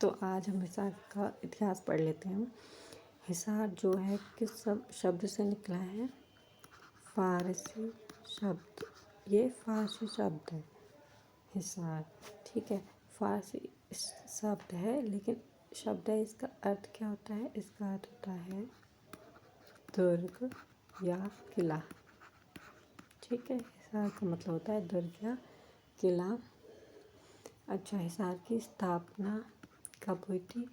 तो आज हम हिसार का इतिहास पढ़ लेते हैं। हिसार जो है किस शब्द से निकला है? फारसी शब्द। ये फारसी शब्द है हिसार, ठीक है। फारसी शब्द है, लेकिन शब्द है, इसका अर्थ क्या होता है? इसका अर्थ होता है दुर्ग या किला, ठीक है। हिसार का मतलब होता है दुर्ग या किला। अच्छा, हिसार की स्थापना कब हुई थी?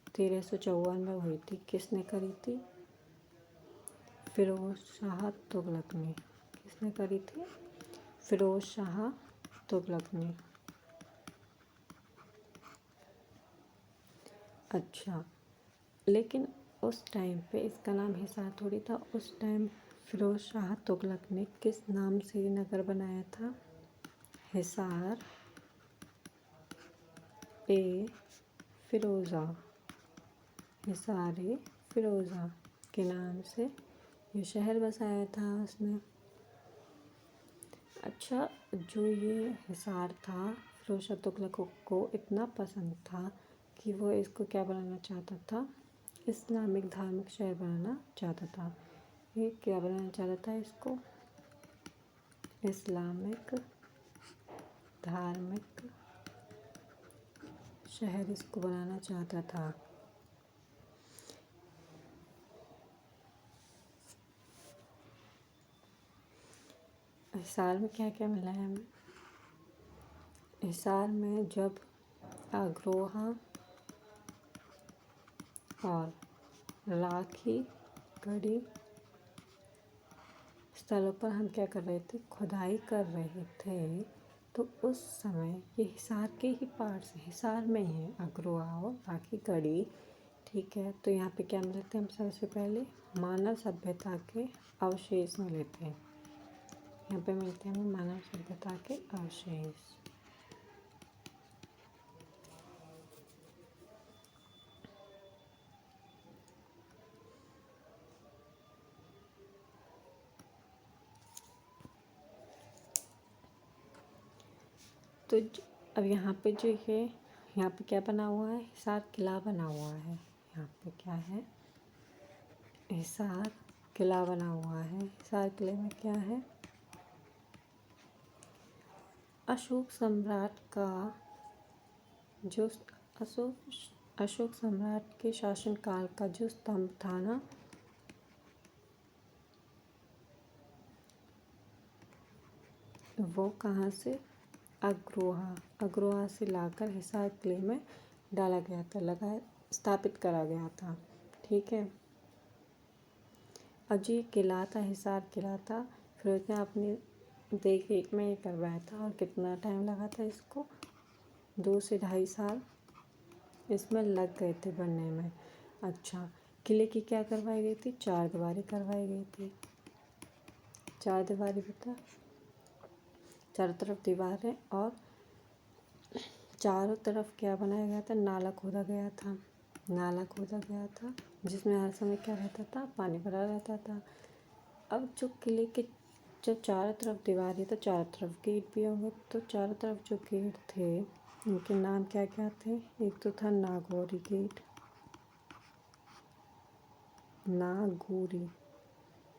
1354 में हुई थी। किसने करी थी? फिरोज शाह तुगलक ने। किसने करी थी? फिरोज शाह तुगलक ने। अच्छा, लेकिन उस टाइम पे इसका नाम हिसार थोड़ी था। उस टाइम फिरोज शाह तुगलक ने किस नाम से ये नगर बनाया था? हिसार ए फिरोज़ा। हिसार ए फिरोज़ा के नाम से ये शहर बसाया था उसने। अच्छा, जो ये हिसार था, फिरोज शाह तुगलक को इतना पसंद था कि वो इसको क्या बनाना चाहता था? इस्लामिक धार्मिक शहर बनाना चाहता था। ये क्या बनाना चाहता था इसको? इस्लामिक धार्मिक शहर इसको बनाना चाहता था। हिसार में क्या क्या मिला है हमें? हिसार में जब अग्रोहा और राखी गढ़ी स्थलों पर हम क्या कर रहे थे? खुदाई कर रहे थे। तो उस समय ये हिसार के ही पार्ट्स हैं, हिसार में ही है अग्रोहा और राखी गढ़ी, ठीक है। तो यहाँ पे क्या मिलते हैं? हम सबसे पहले मानव सभ्यता के अवशेष मिलते हैं। यहाँ पे मिलते हैं हमें मानव सभ्यता के अवशेष। तो अब यहाँ पे जो है, यहाँ पे क्या बना हुआ है? हिसार किला बना हुआ है। यहाँ पे क्या है? हिसार किला बना हुआ है। हिसार किले में क्या है? अशोक सम्राट का जो अशोक सम्राट के शासनकाल का जो स्तंभ था ना, वो कहाँ से? अग्रोहा से लाकर हिसार किले में डाला गया था, स्थापित करा गया था, ठीक है। और जो ये किला था, हिसार किला था, फिर उसने अपनी देख रेख में ये करवाया था। और कितना टाइम लगा था इसको? 2 से 2.5 साल इसमें लग गए थे बनने में। अच्छा, किले की क्या करवाई गई थी? 4 दीवारी करवाई गई थी। 4 दीवारी बता, चारों तरफ दीवार है और चारों तरफ क्या बनाया गया था? नाला खोदा गया था। नाला खोदा गया था जिसमें हर समय क्या रहता था? पानी भरा रहता था। अब जो किले के जब चारों तरफ दीवार है तो चारों तरफ गेट भी होंगे। तो चारों तरफ जो गेट थे उनके नाम क्या क्या थे? एक तो था नागौरी गेट,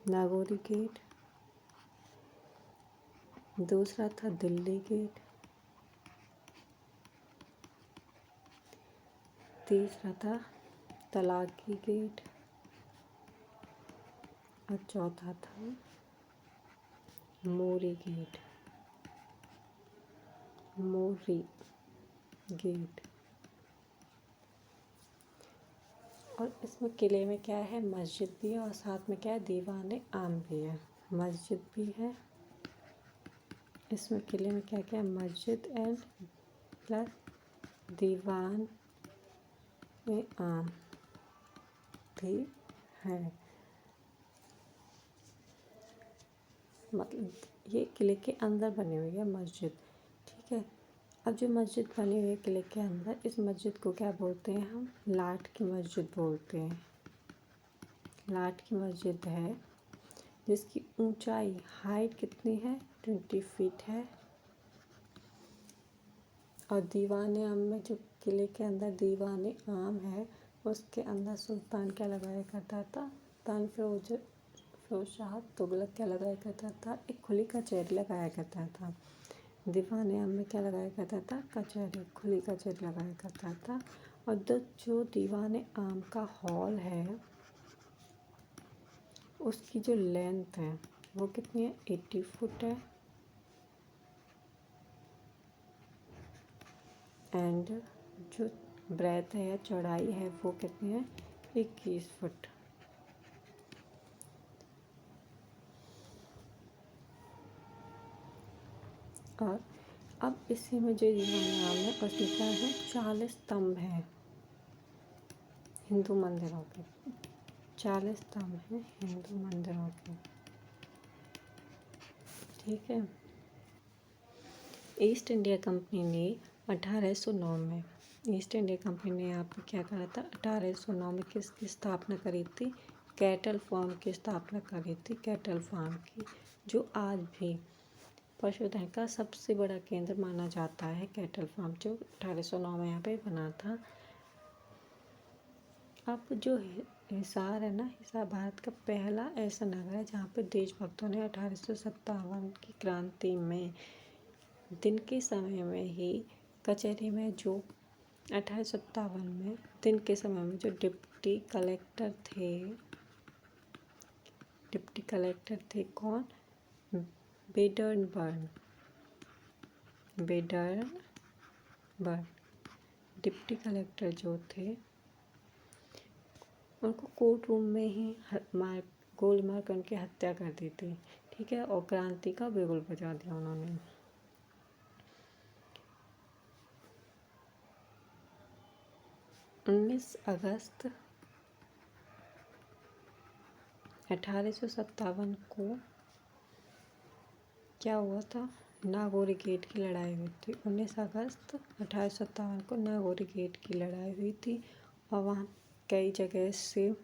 नागौरी गेट। दूसरा था दिल्ली गेट। तीसरा था तलाकी गेट। और चौथा था मोरी गेट। और इसमें किले में क्या है? मस्जिद भी है और साथ में क्या है? दीवाने आम भी है। मस्जिद भी है इसमें। किले में क्या क्या है? मस्जिद एंड प्लस दीवान आम भी है। मतलब ये किले के अंदर बनी हुई है मस्जिद, ठीक है। अब जो मस्जिद बनी हुई है किले के अंदर, इस मस्जिद को क्या बोलते हैं हम? लाठ की मस्जिद बोलते हैं। लाठ की मस्जिद है जिसकी ऊंचाई, हाइट कितनी है? 20 फीट है। और दीवाने आम में जो किले के अंदर दीवाने आम है उसके अंदर सुल्तान क्या लगाया करता था, सुल्तान फिरोज शाह तुगलक क्या लगाया करता था, एक खुली कचहरी लगाया करता था। दीवाने आम में क्या लगाया करता था, कचहरी, खुली कचहरी लगाया करता था। और जो दीवाने आम का हॉल है उसकी जो लेंथ है वो कितनी है, 80 फुट है। एंड जो ब्रेथ है या चौड़ाई है वो कितनी है, 21 फुट। और अब इसी में जो दीवाने आम है उसमें क्या है, 40 स्तंभ हैं हिंदू मंदिरों के, 40 स्तंभ हैं हिंदू मंदिरों के। ठीक है। ईस्ट इंडिया कंपनी ने 1809 में, ईस्ट इंडिया कंपनी ने यहाँ पर क्या करा था, 1809 में किसकी स्थापना करी थी, कैटल फार्म की स्थापना करी थी, कैटल फार्म की, जो आज भी पशुधन का सबसे बड़ा केंद्र माना जाता है। कैटल फार्म जो 1809 में यहाँ पे बना था। अब जो हिसार है ना, हिसार भारत का पहला ऐसा नगर है जहाँ पे देशभक्तों ने 1857 की क्रांति में दिन के समय में ही कचहरी में जो 1857 में दिन के समय में जो डिप्टी कलेक्टर थे कौन, बेडर्नबर्न डिप्टी कलेक्टर जो थे उनको कोर्ट रूम में ही गोली मार कर उनकी हत्या कर दी थी। ठीक है। और क्रांति का बिगुल बजा दिया उन्होंने। 19 अगस्त 1857 को क्या हुआ था, नागौरी गेट की लड़ाई हुई थी। 19 अगस्त 1857 को नागौरी गेट की लड़ाई हुई थी और वहाँ कई जगह से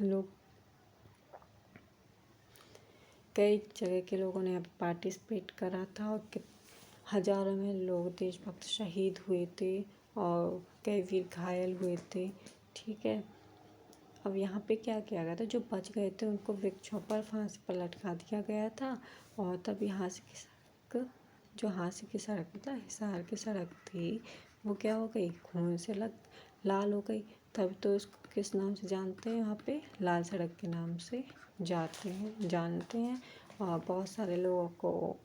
लोग, कई जगह के लोगों ने यहाँ पे पार्टिसिपेट करा था और हजारों में लोग देशभक्त शहीद हुए थे और कई वीर घायल हुए थे। ठीक है। अब यहाँ पे क्या किया गया था, जो बच गए थे उनको वृक्षों पर फांसी पर लटका दिया गया था। और तब यहाँ से की सड़क, जो हांसी की सड़क मतलब हिसार की सड़क थी, वो क्या हो गई, खून से लाल हो गई। तब तो इसको किस नाम से जानते हैं, यहाँ पे लाल सड़क के नाम से जानते हैं। और बहुत सारे लोगों को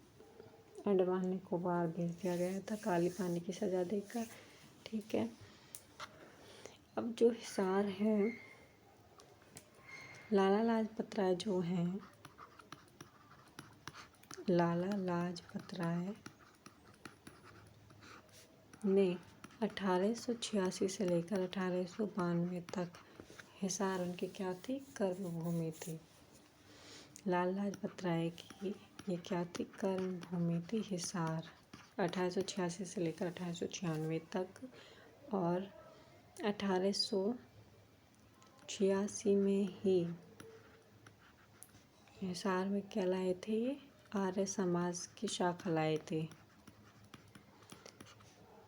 अंडमान निकोबार भेज दिया गया था काली पानी की सज़ा देकर। ठीक है। अब जो हिसार है, लाला लाजपत राय जो हैं, लाला लाजपत राय ने 1886 से लेकर 1892 तक हिसार उनकी क्या थी, कर्मभूमि थी। लाला लाजपत राय की ये क्या थी, कर्मभूमि थी हिसार, 1886 से लेकर 1896 तक। और 1886 में ही हिसार में क्या लाए थे, ये आर्य समाज की शाखा लाए थे।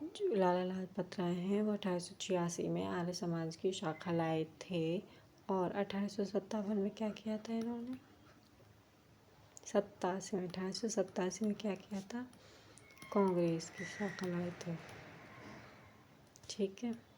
जो लाला लाजपत राय हैं वो 1886 में आर्य समाज की शाखा लाए थे। और 1857 में क्या किया था इन्होंने, 1887 में क्या किया था, कांग्रेस की शाखा लाए थे। ठीक है।